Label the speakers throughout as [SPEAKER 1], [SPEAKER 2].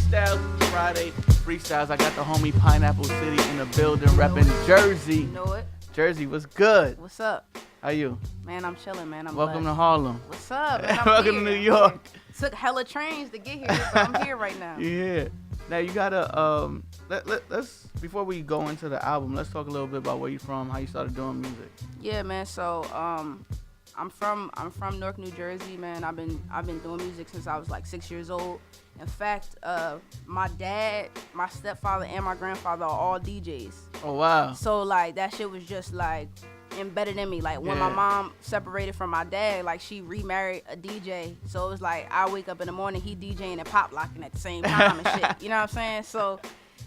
[SPEAKER 1] E-Stylez, Friday Freestylez. I got the homie Pineapple City in the building, repping Jersey.
[SPEAKER 2] You know it.
[SPEAKER 1] Jersey, what's good?
[SPEAKER 2] What's up?
[SPEAKER 1] How you?
[SPEAKER 2] Man, I'm chilling, man. I'm
[SPEAKER 1] Welcome
[SPEAKER 2] blessed.
[SPEAKER 1] to Harlem.
[SPEAKER 2] What's up? Man, I'm
[SPEAKER 1] Welcome
[SPEAKER 2] here.
[SPEAKER 1] to New York.
[SPEAKER 2] Took hella trains to get here, but I'm here right now.
[SPEAKER 1] Yeah. Now you gotta let's before we go into the album, let's talk a little bit about where you from, how you started doing music.
[SPEAKER 2] Yeah, man. So I'm from Newark, New Jersey, man. I've been doing music since I was like 6 years old. In fact, my dad, my stepfather, and my grandfather are all DJs.
[SPEAKER 1] Oh wow.
[SPEAKER 2] So like that shit was just like embedded in me. Like when my mom separated from my dad, like she remarried a DJ. So it was like I wake up in the morning, he DJing and pop locking at the same time and shit. You know what I'm saying? So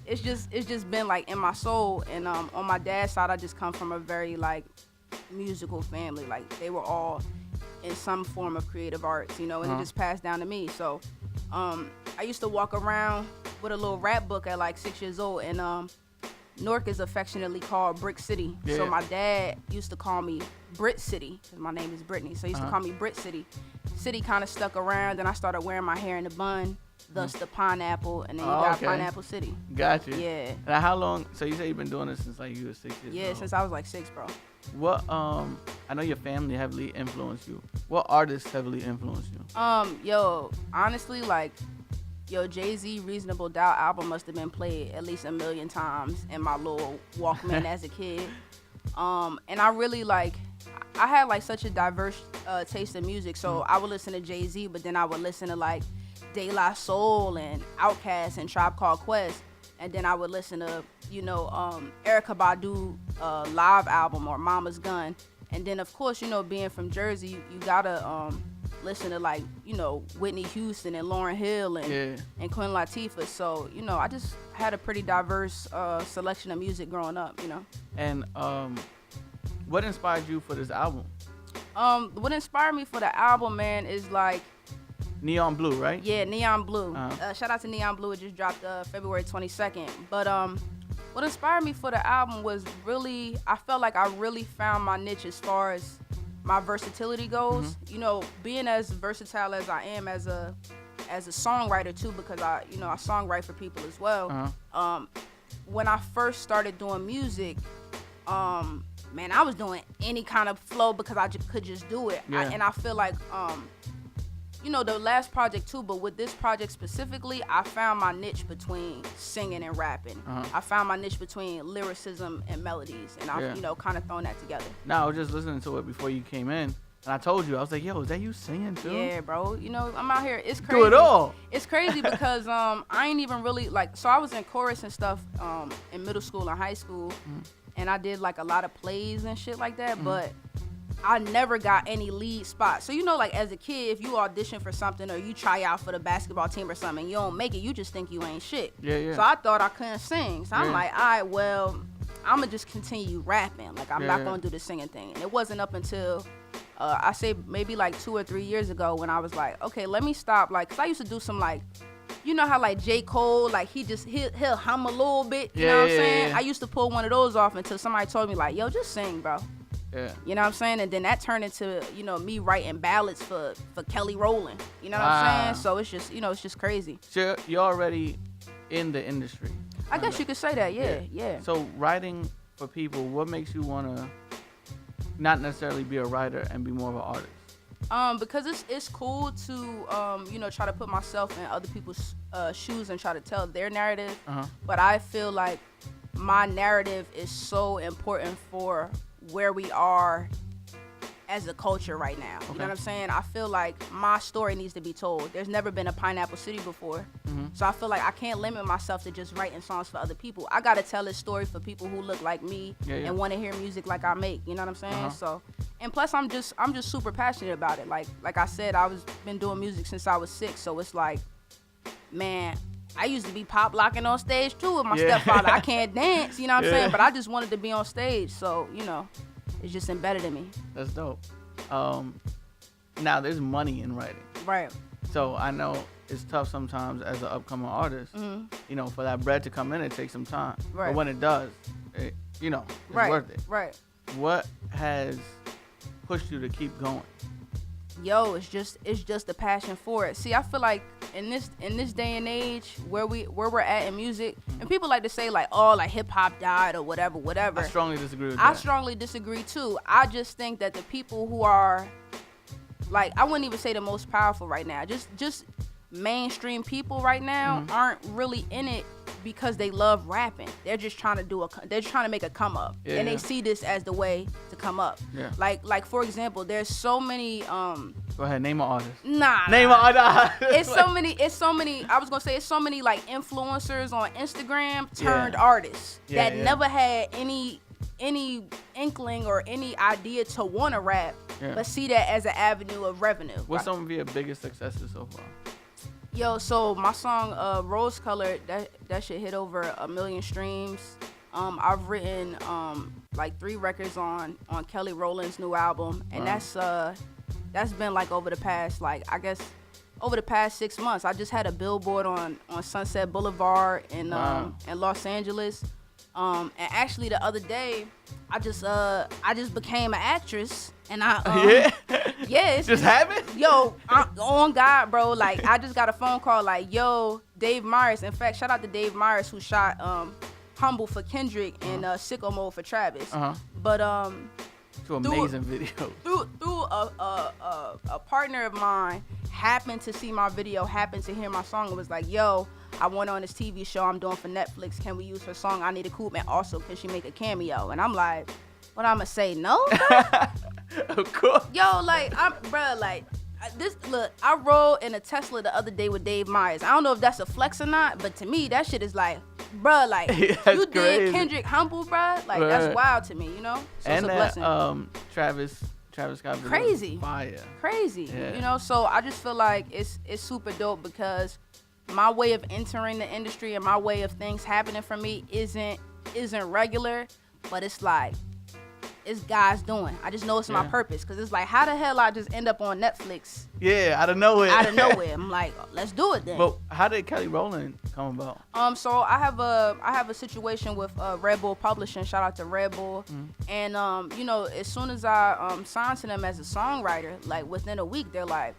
[SPEAKER 2] it's just been like in my soul. And on my dad's side, I just come from a very like musical family. Like they were all in some form of creative arts, you know, and it just passed down to me. So I used to walk around with a little rap book at like 6 years old, and Newark is affectionately called Brick City.
[SPEAKER 1] Yeah.
[SPEAKER 2] So my dad used to call me Brit City, because my name is Brittany. So he used to call me Brit City. City kind of stuck around, and I started wearing my hair in a bun, thus the pineapple, and then you got Pineapple City.
[SPEAKER 1] Gotcha.
[SPEAKER 2] Yeah.
[SPEAKER 1] Now how long, so you say you've been doing this since like you were 6 years old?
[SPEAKER 2] Yeah, since I was like 6, bro.
[SPEAKER 1] What I know your family heavily influenced you. What artists heavily influenced you?
[SPEAKER 2] Yo, honestly, like, Jay-Z Reasonable Doubt album must have been played at least 1 million times in my little Walkman as a kid. And I really like, I had like such a diverse taste in music. So I would listen to Jay-Z, but then I would listen to like De La Soul and Outkast and Tribe Called Quest. And then I would listen to, Erykah Badu live album or Mama's Gun. And then, of course, being from Jersey, you gotta listen to, like, Whitney Houston and Lauryn Hill and Queen Latifah. So, I just had a pretty diverse selection of music growing up,
[SPEAKER 1] And what inspired you for this album?
[SPEAKER 2] What inspired me for the album, man, is, like,
[SPEAKER 1] Neon Blue, right?
[SPEAKER 2] Yeah, Neon Blue. Shout out to Neon Blue. It just dropped February 22nd. But what inspired me for the album was really, I felt like I really found my niche as far as my versatility goes. Being as versatile as I am as a songwriter too, because I songwrite for people as well. When I first started doing music, man, I was doing any kind of flow because I could just do it.
[SPEAKER 1] Yeah.
[SPEAKER 2] And I feel like the last project too, but with this project specifically, I found my niche between singing and rapping. I found my niche between lyricism and melodies, and I've, kind of thrown that together.
[SPEAKER 1] Now, I was just listening to it before you came in, and I told you, I was like, yo, is that you singing too?
[SPEAKER 2] Yeah, bro. I'm out here. It's crazy.
[SPEAKER 1] Do it all.
[SPEAKER 2] It's crazy because I ain't even really, like, so I was in chorus and stuff in middle school and high school, and I did, like, a lot of plays and shit like that, but I never got any lead spots. So, like, as a kid, if you audition for something or you try out for the basketball team or something and you don't make it, you just think you ain't shit.
[SPEAKER 1] Yeah.
[SPEAKER 2] So I thought I couldn't sing. So I'm like, all right, well, I'm going to just continue rapping. Like, I'm not going to do the singing thing. And it wasn't up until, I say maybe like 2 or 3 years ago when I was like, okay, let me stop. Like, because I used to do some, like, you know how, like, J. Cole, like, he'll hum a little bit. You know what I'm saying?
[SPEAKER 1] Yeah.
[SPEAKER 2] I used to pull one of those off until somebody told me, like, yo, just sing, bro.
[SPEAKER 1] Yeah.
[SPEAKER 2] You know what I'm saying? And then that turned into, me writing ballads for Kelly Rowland. You know what I'm saying? So it's just, it's just crazy.
[SPEAKER 1] So you're already in the industry.
[SPEAKER 2] I guess you could say that, yeah.
[SPEAKER 1] So writing for people, what makes you want to not necessarily be a writer and be more of an artist?
[SPEAKER 2] Because it's cool to, try to put myself in other people's shoes and try to tell their narrative. But I feel like my narrative is so important for where we are as a culture right now. You know what I'm saying? I feel like my story needs to be told. There's never been a Pineapple City before. So I feel like I can't limit myself to just writing songs for other people. I gotta tell this story for people who look like me and want to hear music like I make. You know what I'm saying? So, and plus I'm just super passionate about it. Like I said, been doing music since I was 6. So it's like, man, I used to be pop locking on stage too with my stepfather. I can't dance, you know what I'm saying? But I just wanted to be on stage. So, it's just embedded in me.
[SPEAKER 1] That's dope. Now, there's money in writing.
[SPEAKER 2] Right.
[SPEAKER 1] So I know it's tough sometimes as an upcoming artist. For that bread to come in, it takes some time.
[SPEAKER 2] Right.
[SPEAKER 1] But when it does, it's worth it.
[SPEAKER 2] Right.
[SPEAKER 1] What has pushed you to keep going?
[SPEAKER 2] Yo, it's just the passion for it. See, I feel like in this day and age where we're at in music, and people like to say like, oh, like hip hop died or whatever.
[SPEAKER 1] I strongly disagree with that.
[SPEAKER 2] I strongly disagree too. I just think that the people who are like, I wouldn't even say the most powerful right now, just mainstream people right now aren't really in it because they love rapping. They're just trying to make a come up, and they see this as the way to come up. Yeah. Like for example, there's so many. Go
[SPEAKER 1] ahead, name an artist.
[SPEAKER 2] Name an artist. It's so many. I was gonna say it's so many like influencers on Instagram turned artists that never had any inkling or any idea to want to rap, but see that as an avenue of revenue.
[SPEAKER 1] What's some of your biggest successes so far?
[SPEAKER 2] Yo, so my song Rose Colored, that shit hit over 1 million streams. I've written like 3 records on Kelly Rowland's new album, and that's been like over the past 6 months. I just had a billboard on Sunset Boulevard in Los Angeles. And actually the other day I just became an actress, and it's
[SPEAKER 1] just happened.
[SPEAKER 2] Yo, on God, bro. Like, I just got a phone call like, yo, Dave Myers. In fact, shout out to Dave Myers who shot Humble for Kendrick and Sicko Mode for Travis. But
[SPEAKER 1] two amazing videos.
[SPEAKER 2] Through a partner of mine happened to see my video, happened to hear my song, and was like, yo, I want her on this TV show I'm doing for Netflix. Can we use her song? I Need a Coupe, and also can she make a cameo? And I'm like, what I'ma say, no?
[SPEAKER 1] Of course.
[SPEAKER 2] Yo, like, I rode in a Tesla the other day with Dave Myers. I don't know if that's a flex or not, but to me, that shit is like, bruh, like, you did Kendrick Humble, bruh. Like, that's wild to me, you know? So
[SPEAKER 1] and
[SPEAKER 2] it's a blessing.
[SPEAKER 1] Travis Scott.
[SPEAKER 2] Crazy.
[SPEAKER 1] Fire.
[SPEAKER 2] Crazy. Yeah. You know, so I just feel like it's super dope because my way of entering the industry and my way of things happening for me isn't regular, but it's like, it's God's doing. I just know it's my purpose, because it's like, how the hell I just end up on Netflix?
[SPEAKER 1] Yeah, out of nowhere.
[SPEAKER 2] I'm like, let's do it then.
[SPEAKER 1] But how did Kelly Rowland come about?
[SPEAKER 2] So I have a situation with Red Bull Publishing. Shout out to Red Bull. And you know, as soon as I signed to them as a songwriter, like within a week, they're like,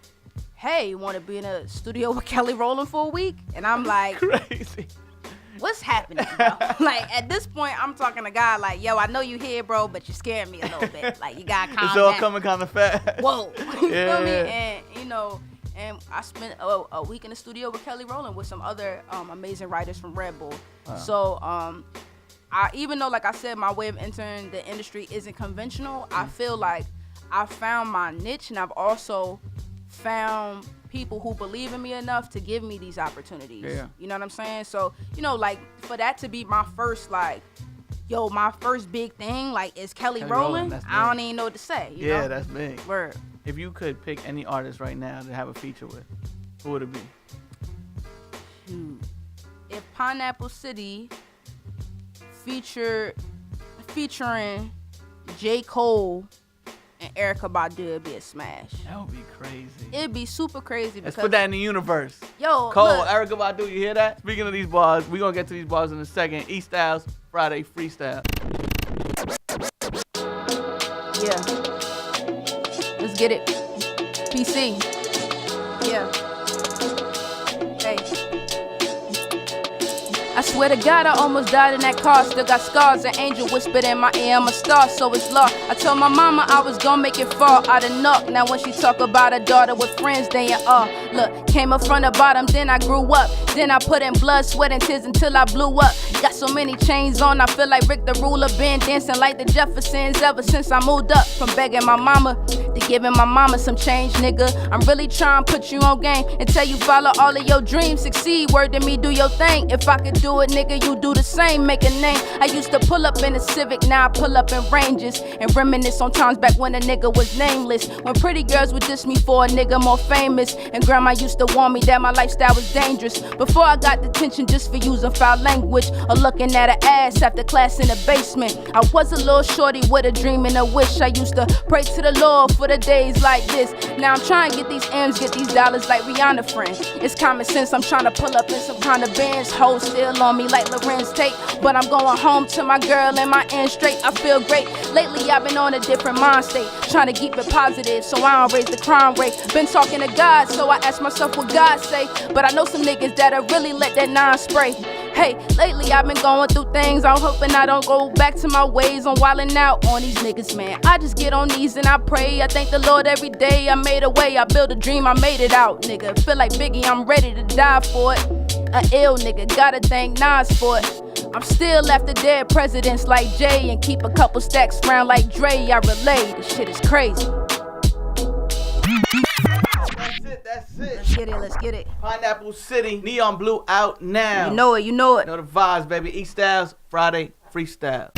[SPEAKER 2] hey, you want to be in a studio with Kelly Rowland for a week? And I'm like,
[SPEAKER 1] crazy.
[SPEAKER 2] What's happening, bro? Like, at this point, I'm talking to God like, yo, I know you here, bro, but you scared me a little bit. Like, you got to calm down.
[SPEAKER 1] It's all coming kind of fast.
[SPEAKER 2] Whoa. You feel me? And, you know, and I spent a week in the studio with Kelly Rowland with some other amazing writers from Red Bull. So, even though, like I said, my way of entering the industry isn't conventional, I feel like I found my niche, and I've also found people who believe in me enough to give me these opportunities. Yeah. You know what I'm saying? So, you know, like, for that to be my first, like, yo, my first big thing, like, is Kelly Rowland, I don't even know what to say. You know?
[SPEAKER 1] That's big.
[SPEAKER 2] Word.
[SPEAKER 1] If you could pick any artist right now to have a feature with, who would it be?
[SPEAKER 2] If Pineapple City featuring J. Cole and Erykah Badu, it'd be a smash.
[SPEAKER 1] That would be crazy.
[SPEAKER 2] It'd be super crazy.
[SPEAKER 1] Let's put that in the universe.
[SPEAKER 2] Yo,
[SPEAKER 1] Cole,
[SPEAKER 2] look.
[SPEAKER 1] Erykah Badu, you hear that? Speaking of these bars, we're going to get to these bars in a second. E-Stylez, Friday Freestyle.
[SPEAKER 2] Yeah. Let's get it. PC. Yeah. Hey. I swear to God, I almost died in that car. Still got scars. An angel whispered in my ear, I'm a star, so it's law. I told my mama I was gonna make it fall out of knock. Now when she talk about her daughter with friends, they in awe. Look, came up from the bottom, then I grew up. Then I put in blood, sweat, and tears until I blew up. Got so many chains on, I feel like Rick the Ruler. Been dancing like the Jeffersons ever since I moved up. From begging my mama to giving my mama some change, nigga. I'm really trying to put you on game and tell you follow all of your dreams. Succeed, word to me, do your thing. If I could do it, nigga, you do the same, make a name. I used to pull up in a Civic, now I pull up in Rangers. And reminisce on times back when a nigga was nameless. When pretty girls would diss me for a nigga more famous. And grandma used to warn me that my lifestyle was dangerous. Before I got detention just for using foul language or looking at her ass after class in the basement. I was a little shorty with a dream and a wish. I used to pray to the Lord for the of days like this. Now I'm trying to get these M's, get these dollars like Rihanna friend. It's common sense, I'm trying to pull up in some kind of Benz. Hoes still on me like Lorenz Tate, but I'm going home to my girl and my end straight. I feel great. Lately I've been on a different mind state, trying to keep it positive so I don't raise the crime rate. Been talking to God, so I ask myself what God say, but I know some niggas that'll really let that nine spray. Hey, lately I've been going through things, I'm hoping I don't go back to my ways on wildin' out on these niggas, man. I just get on knees and I pray, I thank the Lord every day. I made a way, I built a dream, I made it out, nigga. Feel like Biggie, I'm ready to die for it. An ill nigga, gotta thank Nas for it. I'm still after dead presidents like Jay and keep a couple stacks round like Dre. I relay, this shit is crazy.
[SPEAKER 1] That's it.
[SPEAKER 2] Let's get it.
[SPEAKER 1] Pineapple City, Neon Blue out now.
[SPEAKER 2] You know it.
[SPEAKER 1] You know the vibes, baby. E-Stylez, Friday Freestyle.